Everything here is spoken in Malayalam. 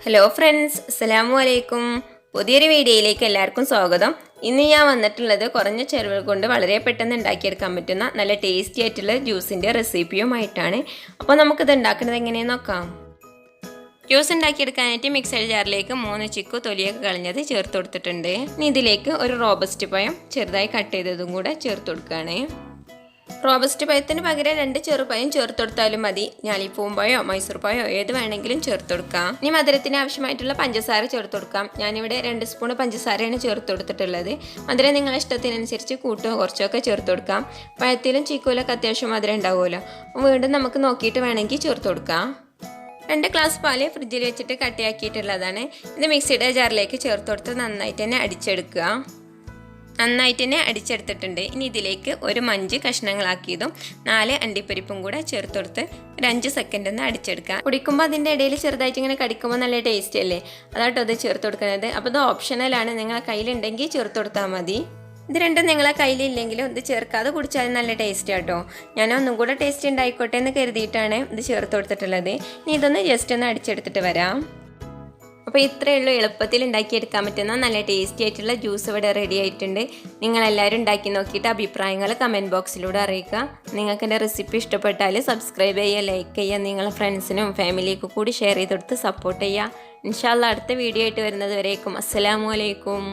ഹലോ ഫ്രണ്ട്സ്, അസ്സലാമു അലൈക്കും. പുതിയൊരു വീഡിയോയിലേക്ക് എല്ലാവർക്കും സ്വാഗതം. ഇന്ന് ഞാൻ വന്നിട്ടുള്ളത് കുറഞ്ഞ ചെലവുകൾ കൊണ്ട് വളരെ പെട്ടെന്ന് ഉണ്ടാക്കിയെടുക്കാൻ പറ്റുന്ന നല്ല ടേസ്റ്റി ആയിട്ടുള്ള ജ്യൂസിൻ്റെ റെസിപ്പിയുമായിട്ടാണ്. അപ്പോൾ നമുക്കിത് ഉണ്ടാക്കുന്നത് എങ്ങനെയെന്ന് നോക്കാം. ജ്യൂസ് ഉണ്ടാക്കിയെടുക്കാനായിട്ട് മിക്സഡ് ജാറിലേക്ക് 3 ചിക്കു തൊലിയൊക്കെ കളഞ്ഞത് ചേർത്ത് കൊടുത്തിട്ടുണ്ട്. ഇനി ഇതിലേക്ക് ഒരു റോബസ്റ്റ് പഴം ചെറുതായി കട്ട് ചെയ്തതും കൂടെ ചേർത്ത് കൊടുക്കുകയാണ്. റോബസ്റ്റ് പഴത്തിന് പകരം 2 ചെറുപഴം ചേർത്ത് കൊടുത്താലും മതി. ഞാലിപ്പൂമ്പഴോ മൈസൂർ പഴോ ഏത് വേണമെങ്കിലും ചേർത്ത് കൊടുക്കാം. ഇനി മധുരത്തിന് ആവശ്യമായിട്ടുള്ള പഞ്ചസാര ചേർത്ത് കൊടുക്കാം. ഞാനിവിടെ 2 സ്പൂൺ പഞ്ചസാരയാണ് ചേർത്ത് കൊടുത്തിട്ടുള്ളത്. മധുരം നിങ്ങളുടെ ഇഷ്ടത്തിനനുസരിച്ച് കൂട്ടോ കുറച്ചൊക്കെ ചേർത്ത് കൊടുക്കാം. പഴത്തിലും ചീക്കോലൊക്കെ അത്യാവശ്യം മധുരം ഉണ്ടാവുമല്ലോ. വീണ്ടും നമുക്ക് നോക്കിയിട്ട് വേണമെങ്കിൽ ചേർത്ത് കൊടുക്കാം. 2 ഗ്ലാസ് പാല് ഫ്രിഡ്ജിൽ വെച്ചിട്ട് കട്ടിയാക്കിയിട്ടുള്ളതാണ്. ഇത് മിക്സിയുടെ ജാറിലേക്ക് ചേർത്ത് കൊടുത്ത് നന്നായിട്ട് തന്നെ അടിച്ചെടുത്തിട്ടുണ്ട്. ഇനി ഇതിലേക്ക് ഒരു മഞ്ച് കഷ്ണങ്ങളാക്കിയതും 4 അണ്ടിപ്പരിപ്പും കൂടെ ചേർത്ത് കൊടുത്ത് ഒരു 5 സെക്കൻഡ് ഒന്ന് അടിച്ചെടുക്കാം. കുടിക്കുമ്പോൾ അതിൻ്റെ ഇടയിൽ ചെറുതായിട്ട് ഇങ്ങനെ കടിക്കുമ്പോൾ നല്ല ടേസ്റ്റ് അല്ലേ, അതാട്ടോ അത് ചേർത്ത് കൊടുക്കുന്നത്. അപ്പോൾ ഇത് ഓപ്ഷണലാണ്, നിങ്ങളെ കയ്യിലുണ്ടെങ്കിൽ ചേർത്ത് കൊടുത്താൽ മതി. ഇത് രണ്ടും നിങ്ങളെ കയ്യിലില്ലെങ്കിലും ഇത് ചേർക്കാതെ കുടിച്ചാലും നല്ല ടേസ്റ്റ് ആട്ടോ. ഞാൻ ഒന്നും കൂടെ ടേസ്റ്റ് ഉണ്ടായിക്കോട്ടെ എന്ന് കരുതിയിട്ടാണ് ഇത് ചേർത്ത് കൊടുത്തിട്ടുള്ളത്. ഇനി ഇതൊന്ന് ജസ്റ്റ് ഒന്ന് അടിച്ചെടുത്തിട്ട് വരാം. അപ്പോൾ ഇത്രയേ ഉള്ളൂ, എളുപ്പത്തിൽ ഉണ്ടാക്കിയെടുക്കാൻ പറ്റുന്ന നല്ല ടേസ്റ്റി ആയിട്ടുള്ള ജ്യൂസ് ഇവിടെ റെഡി ആയിട്ടുണ്ട്. നിങ്ങളെല്ലാവരും ഉണ്ടാക്കി നോക്കിയിട്ട് അഭിപ്രായങ്ങൾ കമൻറ്റ് ബോക്സിലൂടെ അറിയിക്കുക. നിങ്ങൾക്ക് എൻ്റെ റെസിപ്പി ഇഷ്ടപ്പെട്ടാൽ സബ്സ്ക്രൈബ് ചെയ്യുക, ലൈക്ക് ചെയ്യുക, നിങ്ങളെ ഫ്രണ്ട്സിനും ഫാമിലിക്കും കൂടി ഷെയർ ചെയ്ത് കൊടുത്ത് സപ്പോർട്ട് ചെയ്യുക. ഇൻഷാ അല്ലാഹ് അടുത്ത വീഡിയോ ആയിട്ട് വരുന്നത് വരേക്കും അസ്സലാമു അലൈക്കും.